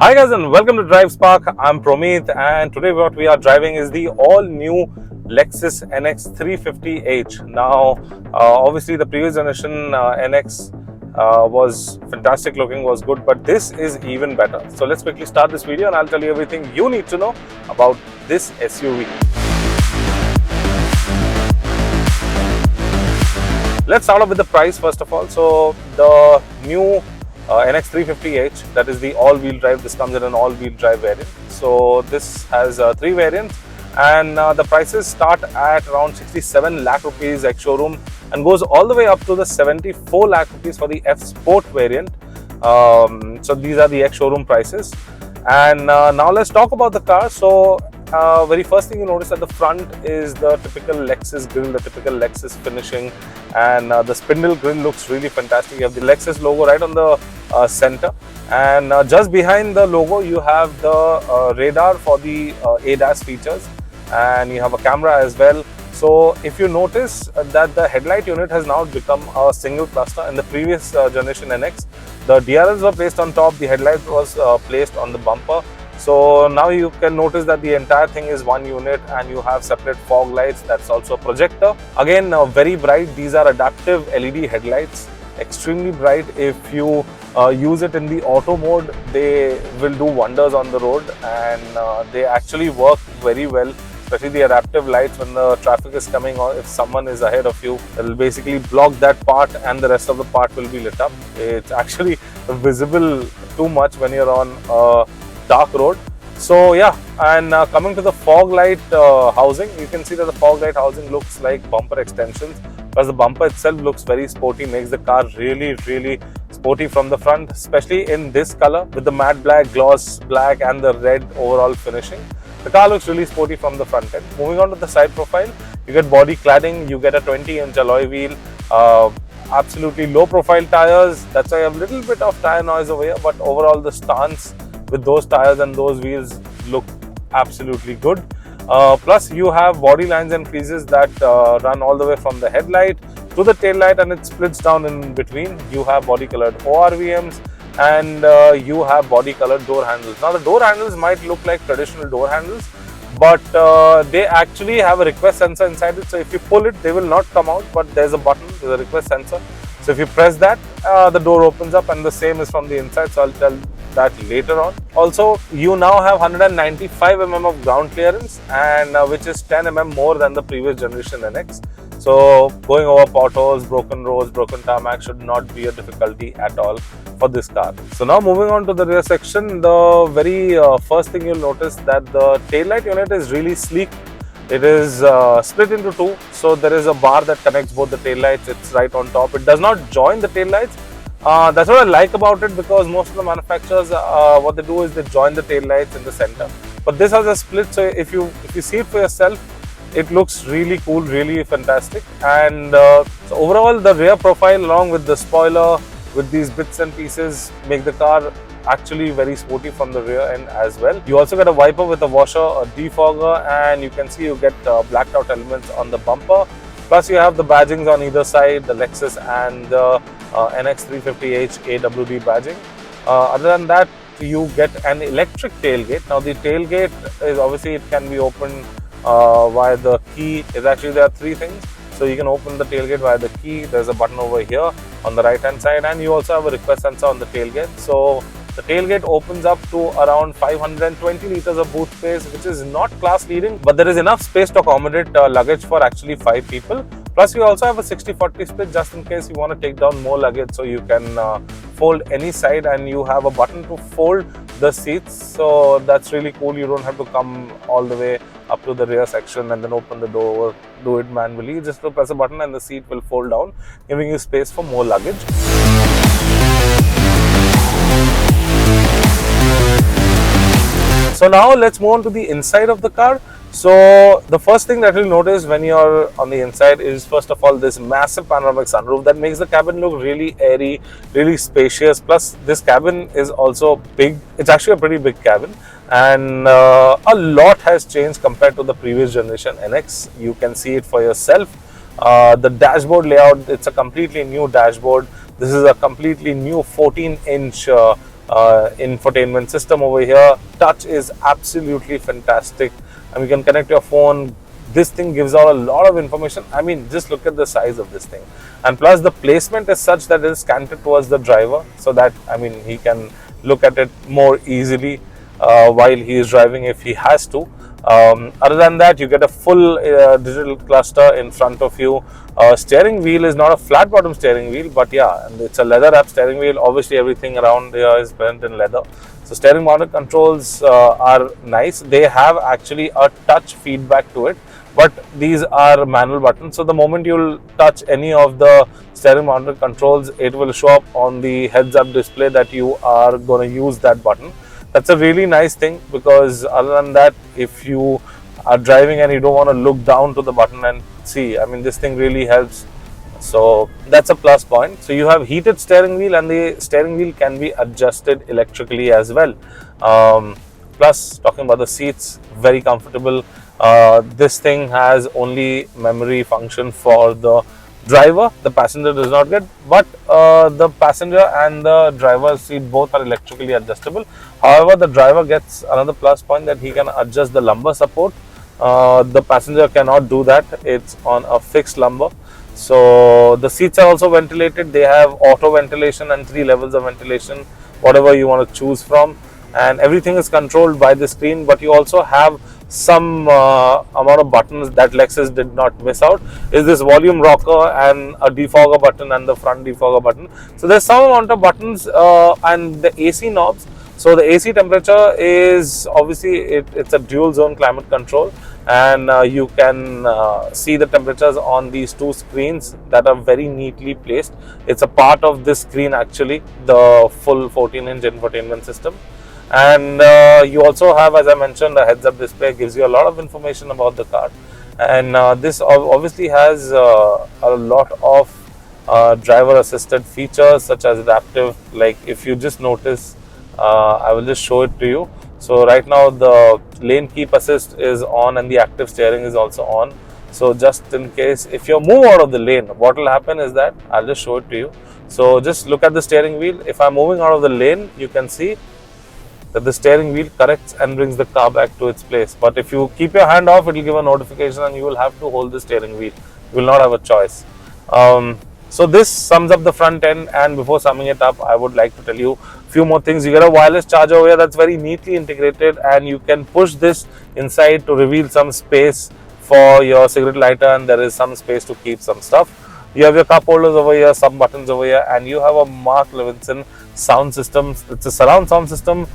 Hi guys and welcome to Drive Spark. I'm Promeet and today what we are driving is the all new Lexus NX 350h. Now obviously the previous generation NX was fantastic looking, was good, but this is even better. So let's quickly start this video and I'll tell you everything you need to know about this SUV. Let's start off with the price first of all. So the new NX 350h, that is the all-wheel drive. This comes in an all-wheel drive variant. So this has three variants and the prices start at around 67 lakh rupees ex-showroom and goes all the way up to the 74 lakh rupees for the F Sport variant. So these are the ex-showroom prices. And now let's talk about the car. So very first thing you notice at the front is the typical Lexus grille, the typical Lexus finishing, and the spindle grille looks really fantastic. You have the Lexus logo right on the center, and just behind the logo you have the radar for the ADAS features, and you have a camera as well. So if you notice that the headlight unit has now become a single cluster. In the previous generation NX, the DRLs were placed on top, the headlight was placed on the bumper. So now you can notice that the entire thing is one unit and you have separate fog lights. That's also a projector. Again, very bright. These are adaptive LED headlights, extremely bright. If you use it in the auto mode, they will do wonders on the road, and they actually work very well, especially the adaptive lights when the traffic is coming, or if someone is ahead of you, it will basically block that part and the rest of the part will be lit up. It's actually visible too much when you're on a dark road. So yeah, and coming to the fog light housing, you can see that the fog light housing looks like bumper extensions, plus the bumper itself looks very sporty, makes the car really sporty from the front, especially in this color with the matte black, gloss black and the red overall finishing. The car looks really sporty from the front end. Moving on to the side profile, you get body cladding, you get a 20-inch alloy wheel, absolutely low profile tires. That's why I have a little bit of tire noise over here, but overall the stance with those tires and those wheels look absolutely good. Plus you have body lines and creases that run all the way from the headlight to the tail light, and it splits down in between. You have body colored ORVMs and you have body colored door handles. Now the door handles might look like traditional door handles, but they actually have a request sensor inside it. So if you pull it, they will not come out, but there's a button, there's a request sensor. So if you press that, the door opens up, and the same is from the inside. So I'll tell that later on. Also, you now have 195 mm of ground clearance, and which is 10 mm more than the previous generation NX. So going over potholes, broken roads, broken tarmac should not be a difficulty at all for this car. So now moving on to the rear section, the very first thing you'll notice that the taillight unit is really sleek. It is split into two, so there is a bar that connects both the taillights. It's right on top. It does not join the taillights. That's what I like about it, because most of the manufacturers, what they do is they join the taillights in the center. But this has a split, so if you see it for yourself, it looks really cool, really fantastic. And so overall, the rear profile along with the spoiler, with these bits and pieces, make the car actually very sporty from the rear end as well. You also get a wiper with a washer, a defogger, and you can see you get blacked out elements on the bumper. Plus you have the badgings on either side, the Lexus and the NX 350h AWD badging. Other than that, you get an electric tailgate. Now the tailgate is obviously, it can be opened via the key. Actually there are three things. So you can open the tailgate via the key. There's a button over here on the right hand side, and you also have a request sensor on the tailgate. So the tailgate opens up to around 520 liters of boot space, which is not class leading, but there is enough space to accommodate luggage for actually 5 people. Plus you also have a 60-40 split just in case you want to take down more luggage, so you can fold any side, and you have a button to fold the seats. So that's really cool. You don't have to come all the way up to the rear section and then open the door, do it manually. You just press a button and the seat will fold down, giving you space for more luggage. So now let's move on to the inside of the car. So the first thing that you'll notice when you're on the inside is, first of all, this massive panoramic sunroof that makes the cabin look really airy, really spacious. Plus this cabin is also big. It's actually a pretty big cabin, and a lot has changed compared to the previous generation NX. You can see it for yourself. The dashboard layout, it's a completely new dashboard. This is a completely new 14-inch infotainment system over here. Touch is absolutely fantastic, and you can connect your phone. This thing gives out a lot of information. I mean, just look at the size of this thing, and plus the placement is such that it is canted towards the driver, so that, I mean, he can look at it more easily while he is driving if he has to. Other than that, you get a full digital cluster in front of you. Steering wheel is not a flat bottom steering wheel, but yeah, it's a leather wrap steering wheel. Obviously everything around here is bent in leather. So steering mounted controls are nice. They have actually a touch feedback to it, but these are manual buttons. So the moment you'll touch any of the steering mounted controls, it will show up on the heads up display that you are going to use that button. That's a really nice thing, because other than that, if you are driving and you don't want to look down to the button and see, I mean, this thing really helps. So that's a plus point. So you have heated steering wheel, and the steering wheel can be adjusted electrically as well. Plus, talking about the seats, very comfortable. This thing has only memory function for the driver. The passenger does not get, but the passenger and the driver's seat both are electrically adjustable. However, the driver gets another plus point, that he can adjust the lumbar support. The passenger cannot do that. It's on a fixed lumbar. So the seats are also ventilated. They have auto ventilation and 3 levels of ventilation, whatever you want to choose from, and everything is controlled by the screen. But you also have some amount of buttons that Lexus did not miss out, is this volume rocker and a defogger button and the front defogger button. So there's some amount of buttons, and the AC knobs. So the AC temperature is obviously, it's a dual zone climate control, and you can see the temperatures on these 2 screens that are very neatly placed. It's a part of this screen actually, the full 14-inch infotainment system. And you also have, as I mentioned, a heads up display, gives you a lot of information about the car. And this obviously has a lot of driver assisted features, such as adaptive. Like, if you just notice, I will just show it to you. So right now the lane keep assist is on, and the active steering is also on. So just in case if you move out of the lane, what will happen is that, I'll just show it to you. So just look at the steering wheel. If I'm moving out of the lane, you can see that the steering wheel corrects and brings the car back to its place. But if you keep your hand off, it will give a notification, and you will have to hold the steering wheel. You will not have a choice. So this sums up the front end, and before summing it up, I would like to tell you a few more things. You get a wireless charger over here that's very neatly integrated, and you can push this inside to reveal some space for your cigarette lighter, and there is some space to keep some stuff. You have your cup holders over here, some buttons over here, and you have a Mark Levinson sound system. It's a surround sound system,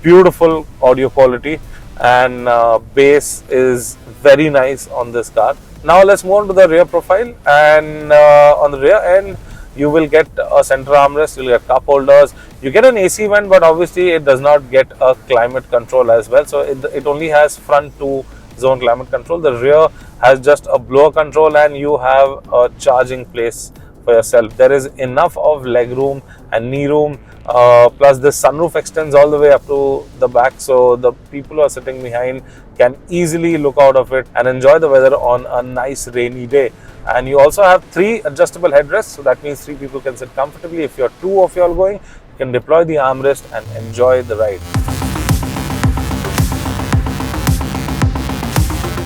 beautiful audio quality, and bass is very nice on this car. Now let's move on to the rear profile, and on the rear end you will get a center armrest, you'll get cup holders, you get an AC vent, but obviously it does not get a climate control as well. So it only has front 2 zone climate control. The rear has just a blower control, and you have a charging place for yourself. There is enough of leg room and knee room. Plus the sunroof extends all the way up to the back, so the people who are sitting behind can easily look out of it and enjoy the weather on a nice rainy day. And you also have 3 adjustable headrests, so that means 3 people can sit comfortably. If you're 2 of you all going, you can deploy the armrest and enjoy the ride.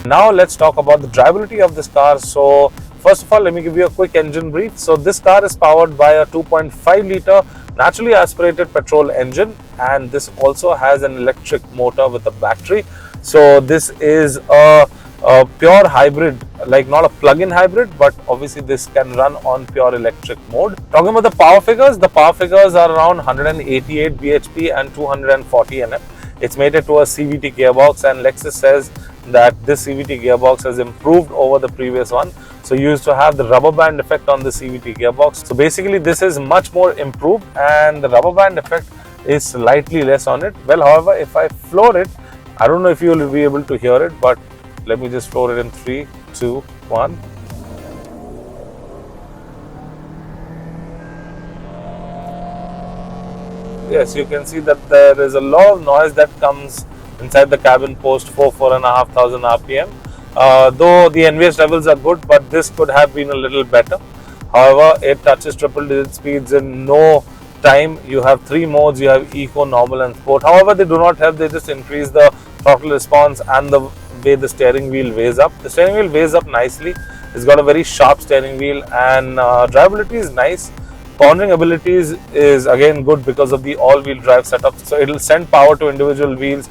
Now let's talk about the drivability of this car. So first of all, let me give you a quick engine brief. So this car is powered by a 2.5 litre naturally aspirated petrol engine, and this also has an electric motor with a battery. So this is a pure hybrid, like not a plug-in hybrid, but obviously this can run on pure electric mode. Talking about the power figures are around 188 bhp and 240 Nm. It's mated to a CVT gearbox, and Lexus says that this CVT gearbox has improved over the previous one. So you used to have the rubber band effect on the CVT gearbox. So basically this is much more improved, and the rubber band effect is slightly less on it. Well, however, if I floor it, I don't know if you will be able to hear it, but let me just floor it in 3, 2, 1. Yes, you can see that there is a lot of noise that comes inside the cabin post 4,500 RPM. Though the NVH levels are good, but this could have been a little better. However, it touches triple digit speeds in no time. You have three modes. You have eco, normal and sport. However, they do not help. They just increase the throttle response and the way the steering wheel weighs up. The steering wheel weighs up nicely. It's got a very sharp steering wheel, and drivability is nice. Cornering abilities is again good because of the all-wheel drive setup. So it will send power to individual wheels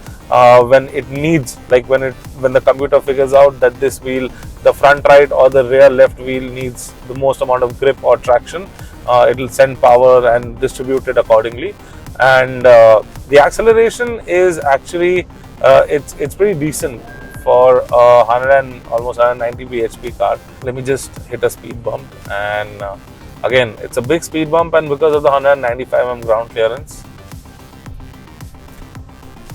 when it needs, like when the computer figures out that this wheel, the front right or the rear left wheel, needs the most amount of grip or traction. It will send power and distribute it accordingly. And the acceleration is actually it's pretty decent for a 100 and almost 190 bhp car. Let me just hit a speed bump, and again, it's a big speed bump, and because of the 195 mm ground clearance,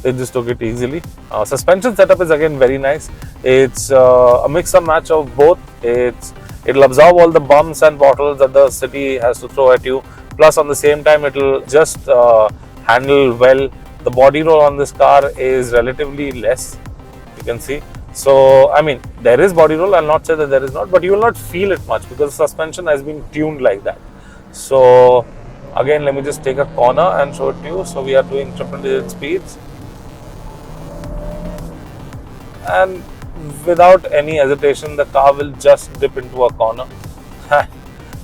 they just took it easily. Suspension setup is again very nice. It's a mix and match of both. It'll absorb all the bumps and bottles that the city has to throw at you. Plus, on the same time, it'll just handle well. The body roll on this car is relatively less. You can see. So, I mean, there is body roll. I'll not say that there is not, but you will not feel it much because the suspension has been tuned like that. So, again, let me just take a corner and show it to you. So, we are doing triple-digit speeds, and without any hesitation, the car will just dip into a corner.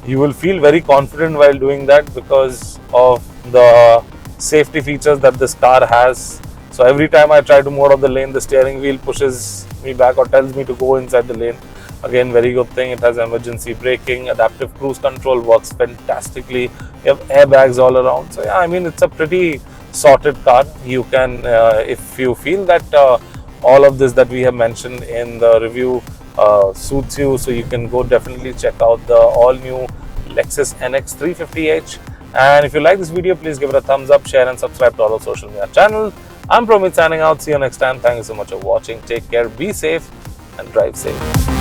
You will feel very confident while doing that because of the safety features that this car has. So every time I try to move out of the lane, the steering wheel pushes me back or tells me to go inside the lane. Again, very good thing. It has emergency braking, adaptive cruise control works fantastically. You have airbags all around. So yeah, I mean, it's a pretty sorted car. You can, if you feel that all of this that we have mentioned in the review suits you, so you can go definitely check out the all new Lexus NX 350h. And if you like this video, please give it a thumbs up, share and subscribe to our social media channel. I'm Promeet signing out. See you next time. Thank you so much for watching. Take care, be safe and drive safe.